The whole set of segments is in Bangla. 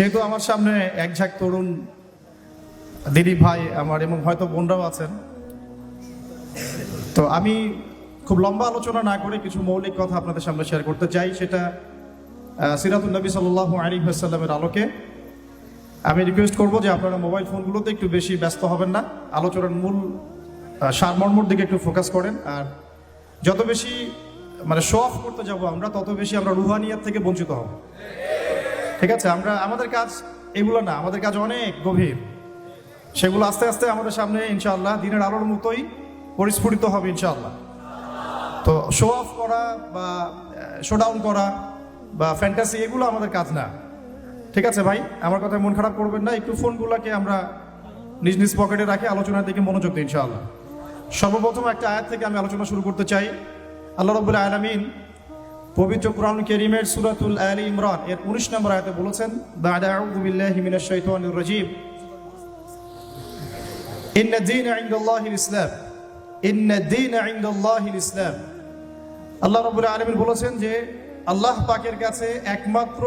যেহেতু আমার সামনে এক ঝাঁক তরুণ দিদি ভাই আমার এবং হয়তো বোনরাও আছেন, তো আমি খুব লম্বা আলোচনা না করে কিছু মৌলিক কথা আপনাদের সামনে শেয়ার করতে চাই। সেটা সিরাতুন নবী সাল্লাল্লাহু আলাইহি ওয়াসাল্লামের আলোকে আমি রিকোয়েস্ট করব যে আপনারা মোবাইল ফোনগুলোতে একটু বেশি ব্যস্ত হবেন না, আলোচনার মূল সারমর্মর দিকে একটু ফোকাস করেন। আর যত বেশি শো অফ করতে যাব আমরা, তত বেশি আমরা রুহানিয়াত থেকে বঞ্চিত হব। ঠিক আছে, আমাদের কাজ এগুলো না, আমাদের কাজ অনেক গভীর। সেগুলো আস্তে আস্তে আমাদের সামনে ইনশাআল্লাহ দিনের আলোর মতোই পরিস্ফুটিত হবে ইনশাআল্লাহ। তো শো অফ করা বা শো ডাউন করা বা ফ্যান্টাসি এগুলো আমাদের কাজ না। ঠিক আছে ভাই, আমার কথায় মন খারাপ করবেন না। একটু ফোনগুলোকে আমরা নিজ নিজ পকেটে রাখি, আলোচনার দিকে মনোযোগ দিই ইনশাআল্লাহ। সর্বপ্রথম একটা আয়াত থেকে আমি আলোচনা শুরু করতে চাই। আল্লাহ রাব্বুল আলামিন পবিত্র কুরআনুল কারীমের সূরাতুল আলী ইমরান এর 19 নম্বর আয়াতে বলেছেন, বা'দা আউযু বিল্লাহি মিনাশ শাইতানির রাজীম, ইন্নাদ দীনা ইনদাল্লাহিল ইসলাম, ইন্নাদ দীনা ইনদাল্লাহিল ইসলাম। আল্লাহ রাব্বুল আলামিন বলেছেন যে আল্লাহ পাকের কাছে একমাত্র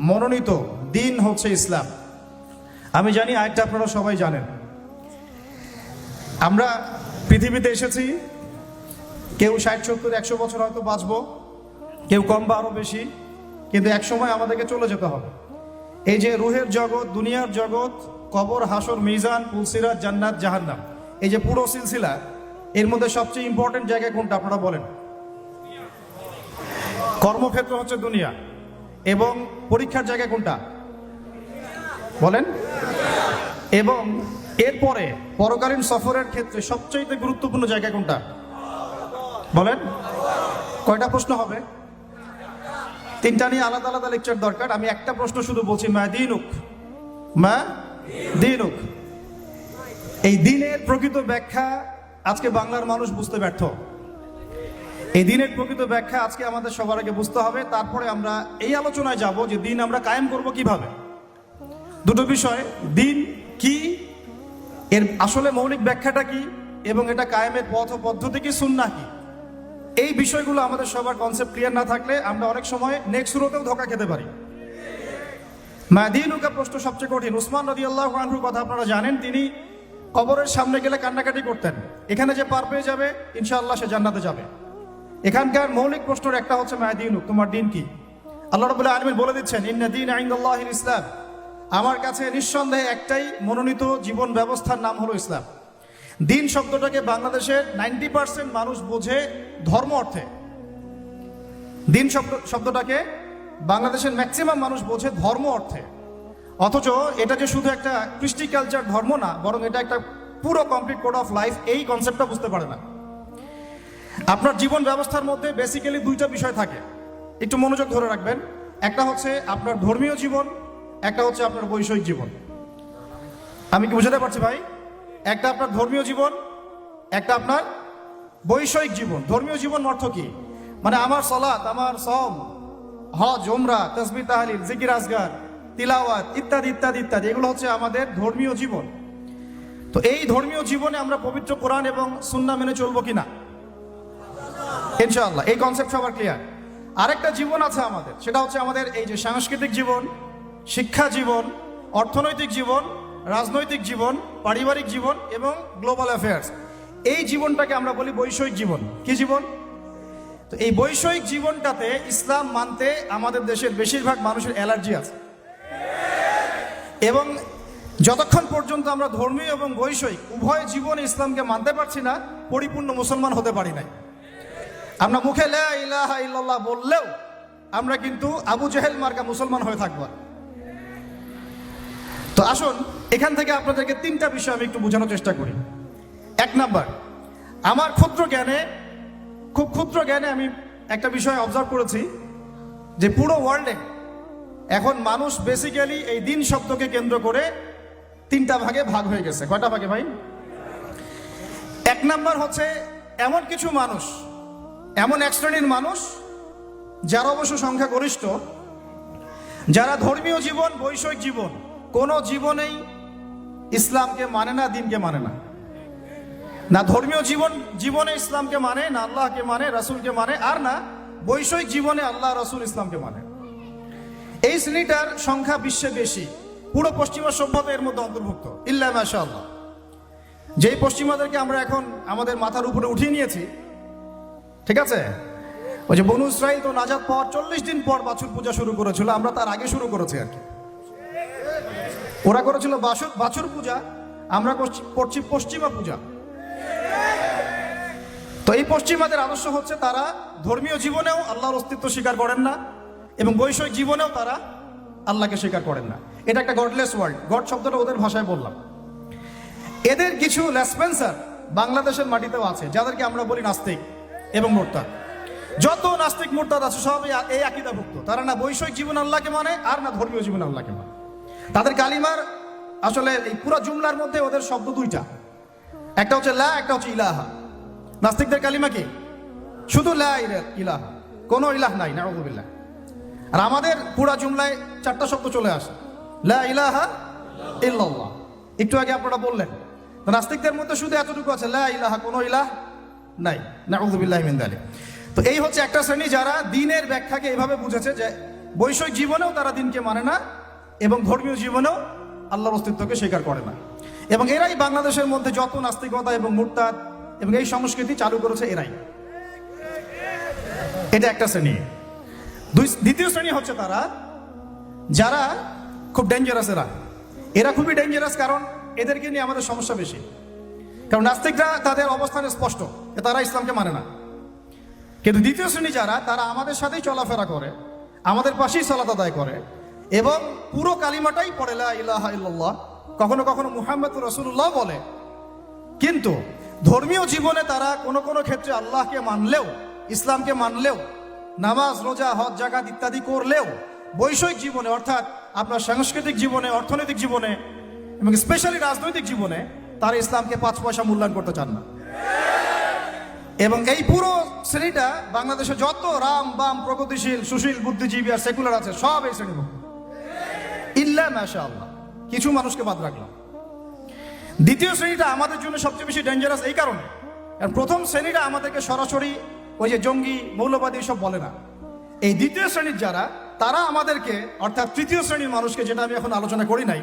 মনোনীত দিন হচ্ছে ইসলাম। আমি জানি আয়াতটা আপনারা সবাই জানেন। আমরা পৃথিবীতে এসেছি, কেউ 60, 70, 100 বছর হয়তো বাঁচবো, কেউ কম বা আরো বেশি, কিন্তু এক সময় আমাদেরকে চলে যেতে হবে। এই যে রুহের জগৎ, দুনিয়ার জগৎ, কবর, হাসর, মিজান, পুলসিরাত, জান্নাত, জাহান্নাম, এই যে পুরো সিলসিলা, এর মধ্যে সবচেয়ে ইম্পর্টেন্ট জায়গা কোনটা আপনারা বলেন? কর্মক্ষেত্র হচ্ছে দুনিয়া, এবং পরীক্ষার জায়গা কোনটা বলেন? এবং এরপরে পরকালীন সফরের ক্ষেত্রে সবচেয়ে গুরুত্বপূর্ণ জায়গা কোনটা বলেন? কয়টা প্রশ্ন হবে? 3টা নিয়ে আলাদা আলাদা লেকচার দরকার। আমি একটা প্রশ্ন শুধু বলছি, মা দীনুক, মা দীনুক। এই দিনের প্রকৃত ব্যাখ্যা আজকে বাংলার মানুষ বুঝতে ব্যর্থ। এই দিনের প্রকৃত ব্যাখ্যা আজকে আমাদের সবার আগে বুঝতে হবে, তারপরে আমরা এই আলোচনায় যাব যে দিন আমরা কায়েম করব কিভাবে। দুটো বিষয়, দিন কি, এর আসলে মৌলিক ব্যাখ্যাটা কি, এবং এটা কায়েমের পথ ও পদ্ধতি কি, সুন্নাহ কি। এই বিষয়গুলো আমাদের সবার কনসেপ্ট ক্লিয়ার না থাকলে আমরা অনেক সময় নেক্সট সুরতেও ধোঁকা খেতে পারি। মাদিনুকা প্রশ্ন সবচেয়ে কঠিন। উসমান রাদিয়াল্লাহু আনহুর কথা আপনারা জানেন, তিনি কবরের সামনে গেলে কান্নাকাটি করতেন। এখানে যে পার পেয়ে যাবে ইনশাআল্লাহ সে জান্নাতে যাবে। এখানকার মৌলিক প্রশ্নের একটা হচ্ছে মাদিনুক, তোমার দিন কি? আল্লাহ রাব্বুল আলামিন বলে দিচ্ছেন, ইন্না দীনা ইনদাল্লাহিল ইসলাম, আমার কাছে নিঃসন্দেহে একটাই মনোনীত জীবন ব্যবস্থার নাম হলো ইসলাম। দিন শব্দটাকে বাংলাদেশের 90% মানুষ বোঝে ধর্ম অর্থে। দিন শব্দটাকে বাংলাদেশের ম্যাক্সিমাম মানুষ বোঝে ধর্ম অর্থে, অথচ এটা যে শুধু একটা কৃষ্টি কালচার ধর্ম না, বরং এটা একটা পুরো কমপ্লিট কোড অফ লাইফ। এই কনসেপ্টটা বুঝতে পারে না। আপনার জীবন ব্যবস্থার মধ্যে বেসিক্যালি 2টা বিষয় থাকে, একটু মনোযোগ ধরে রাখবেন। একটা হচ্ছে আপনার ধর্মীয় জীবন, একটা হচ্ছে আপনার বৈষয়িক জীবন। আমি কি বুঝাতে পারছি ভাই? একটা আপনার ধর্মীয় জীবন, একটা আপনার বৈষয়িক জীবন। ধর্মীয় জীবন অর্থ কি? আমার সালাত, আমার সওম, হজ, উমরা, তাসবিহ, তাহলিল, জিকির, আজগার, তিলাওয়াত ইত্যাদি ইত্যাদি ইত্যাদি, এগুলো হচ্ছে আমাদের ধর্মীয় জীবন। তো এই ধর্মীয় জীবনে আমরা পবিত্র কোরআন এবং সুন্নাহ মেনে চলবো কিনা ইনশাআল্লাহ, এই কনসেপ্ট সবার ক্লিয়ার। আরেকটা জীবন আছে আমাদের, সেটা হচ্ছে আমাদের এই যে সাংস্কৃতিক জীবন, শিক্ষা জীবন, অর্থনৈতিক জীবন, রাজনৈতিক জীবন, পারিবারিক জীবন এবং গ্লোবাল অ্যাফেয়ার্স। এই জীবনটাকে আমরা বলি বৈষয়িক জীবন। কি জীবন? তো এই বৈষয়িক জীবনটাতে ইসলাম মানতে আমাদের দেশের বেশিরভাগ মানুষের অ্যালার্জি আছে, এবং যতক্ষণ পর্যন্ত আমরা ধর্মীয় এবং বৈষয়িক উভয় জীবনে ইসলামকে মানতে পারছি না, পরিপূর্ণ মুসলমান হতে পারি নাই। আমরা মুখে লা ইলাহা ইল্লাল্লাহ বললেও আমরা কিন্তু আবু জেহেল মার্কা মুসলমান হয়ে থাকবো। তো আসুন এখান থেকে আপনাদেরকে 3টা বিষয় আমি একটু বোঝানোর চেষ্টা করি। 1 নাম্বার, আমার খুব ক্ষুদ্র জ্ঞানে আমি একটা বিষয় অবজার্ভ করেছি যে পুরো ওয়ার্ল্ডে এখন মানুষ বেসিক্যালি এই দিন শব্দকে কেন্দ্র করে 3টা ভাগে ভাগ হয়ে গেছে। কয়টা ভাগে ভাই? 1 নাম্বার হচ্ছে এমন কিছু মানুষ, এমন এক শ্রেণীর মানুষ যারা অবশ্য সংখ্যাগরিষ্ঠ, যারা ধর্মীয় জীবন, বৈষয়িক জীবন কোন জীবনেই ইসলামকে মানে না, দিনকে মানে না। না ধর্মীয় জীবনে ইসলামকে মানে, না আল্লাহকে মানে, রাসূলকে মানে, আর না বৈষয়িক জীবনে আল্লাহ, রাসূল, ইসলামকে মানে। এই শ্রেণীটার সংখ্যা বিশ্বে বেশি, পুরো পশ্চিমা সভ্যতা এর মধ্যে অন্তর্ভুক্ত, ইল্লা মাশাআল্লাহ। যেই পশ্চিমাদেরকে আমরা এখন আমাদের মাথার উপরে উঠিয়ে নিয়েছি, ঠিক আছে, ওই যে বনু ইসরাইল তো নাজাত পাওয়ার 40 দিন পর বাছুর পূজা শুরু করেছিল, আমরা তার আগে শুরু করেছি আর কি। ওরা করেছিল বাছুর পূজা, আমরা করছি পশ্চিমা পূজা। তো এই পশ্চিমাদের আদর্শ হচ্ছে তারা ধর্মীয় জীবনেও আল্লাহর অস্তিত্ব স্বীকার করেন না এবং বৈষয়িক জীবনেও তারা আল্লাহকে স্বীকার করেন না। এটা একটা গডলেস ওয়ার্ল্ড, গড শব্দটা ওদের ভাষায় বললাম। এদের কিছু লেসপেন্সার বাংলাদেশের মাটিতেও আছে, যাদেরকে আমরা বলি নাস্তিক এবং মুরতাদ। যত নাস্তিক মুরতাদ আছে সব এই আকীদাভুক্ত। তারা না বৈষয়িক জীবন আল্লাহকে মানে আর না ধর্মীয় জীবন আল্লাহকে মানে। তাদের কালিমার আসলে এই পুরো জুমলার মধ্যে ওদের শব্দ দুইটা, একটা হচ্ছে লা, একটা হচ্ছে ইলাহা। নাস্তিকদের কালিমা কি? শুধু লা ইলাহা, কোনো ইলাহ নাই, নাউযুবিল্লাহ। আর আমাদের পুরা জুমলায় 4টা শব্দ চলে আসে, লা ইলাহা ইল্লাল্লাহ। একটু আগে আপনারা বললেন, নাস্তিকদের মধ্যে শুধু এতটুকু আছে, লা ইলাহা, কোনো ইলাহ নাই, নাউযুবিল্লাহি মিন যালিক। তো এই হচ্ছে একটা শ্রেণী যারা দ্বীনের ব্যাখ্যাকে এভাবে বুঝেছে যে বৈষয়িক জীবনেও তারা দ্বীনকে মানে না এবং ধর্মীয় জীবনেও আল্লাহর অস্তিত্বকে স্বীকার করে না। এবং এরাই বাংলাদেশের মধ্যে যত নাস্তিকতা এবং মুরতাদ এবং এই সংস্কৃতি চালু করেছে এরাই। এটা একটা শ্রেণী। দ্বিতীয় শ্রেণী হচ্ছে তারা যারা খুব ডেঞ্জারাস। এরা খুবই ডেঞ্জারাস, কারণ এদেরকে নিয়ে আমাদের সমস্যা বেশি। কারণ নাস্তিকরা তাদের অবস্থান স্পষ্ট, তারা ইসলামকে মানে না। কিন্তু দ্বিতীয় শ্রেণী যারা, তারা আমাদের সাথেই চলাফেরা করে, আমাদের পাশেই সালাত আদায় করে এবং পুরো কালিমাটাই পড়ে, লা ইলাহা ইল্লাল্লাহ, কখনো কখনো মুহাম্মদুর রাসূলুল্লাহ বলে। কিন্তু ধর্মীয় জীবনে তারা কোনো কোনো ক্ষেত্রে আল্লাহকে মানলেও, ইসলামকে মানলেও, নামাজ, রোজা, হজ, জাকাত ইত্যাদি করলেও বৈষয়িক জীবনে, অর্থাৎ আপনার সাংস্কৃতিক জীবনে, অর্থনৈতিক জীবনে এবং স্পেশালি রাজনৈতিক জীবনে তারা ইসলামকে 5 পয়সা মূল্যায়ন করতে চান না। এবং এই পুরো শ্রেণীটা বাংলাদেশে যত রাম বাম প্রগতিশীল সুশীল বুদ্ধিজীবী আর সেকুলার আছে সব এই শ্রেণীভুক্ত, ইল্লা মাশাআল্লাহ, কিছু মানুষকে বাদ রাখলাম। দ্বিতীয় শ্রেণীটা আমাদের জন্য সবচেয়ে বেশি ডেঞ্জারাস এই কারণে, কারণ প্রথম শ্রেণীটা আমাদেরকে সরাসরি ওই যে জঙ্গি মৌলবাদী সব বলে না। এই দ্বিতীয় শ্রেণীর যারা, তারা আমাদেরকে, অর্থাৎ তৃতীয় শ্রেণীর মানুষকে, যেটা আমি এখন আলোচনা করি নাই,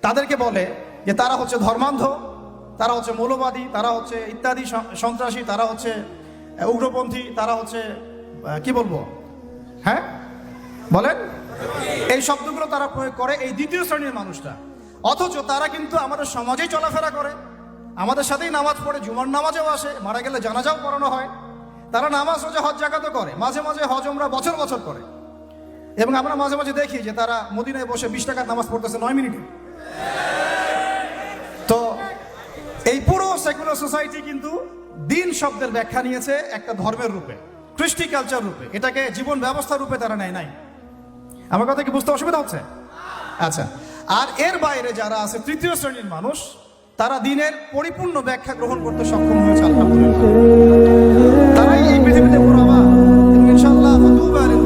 তাদেরকে বলে যে তারা হচ্ছে ধর্মান্ধ, তারা হচ্ছে মৌলবাদী, তারা হচ্ছে ইত্যাদি সন্ত্রাসী, তারা হচ্ছে উগ্রপন্থী, তারা হচ্ছে কি বলবো, হ্যাঁ বলেন, এই শব্দগুলো তারা প্রয়োগ করে এই দ্বিতীয় শ্রেণীর মানুষটা। অথচ তারা কিন্তু আমাদের সমাজেই চলাফেরা করে, আমাদের সাথেই নামাজ পড়ে, জুমার নামাজেও আসে, মারা গেলে জানাজাও পড়ানো হয়। তারা নামাজ, রোজা, হজ, জাকাতও করে, মাঝে মাঝে হজ উমরা বছর বছর করে। এবং আমরা মাঝে মাঝে দেখি যে তারা মদিনায় বসে 20 টাকার নামাজ পড়তেছে 9 মিনিটে। তো এই পুরো সেকুলার সোসাইটি কিন্তু দিন শব্দের ব্যাখ্যা নিয়েছে একটা ধর্মের রূপে, কৃষ্টি কালচার রূপে, এটাকে জীবন ব্যবস্থা রূপে তারা নেয় নাই। আমার কথা কি বুঝতে অসুবিধা হচ্ছে? আচ্ছা, আর এর বাইরে যারা আছে তৃতীয় শ্রেণীর মানুষ, তারা দিনের পরিপূর্ণ ব্যাখ্যা গ্রহণ করতে সক্ষম হয়েছে, আলহামদুলিল্লাহ। তারাই এই পৃথিবীতে পুরাবা এবং ইনশাআল্লাহ ফাতুবা লিল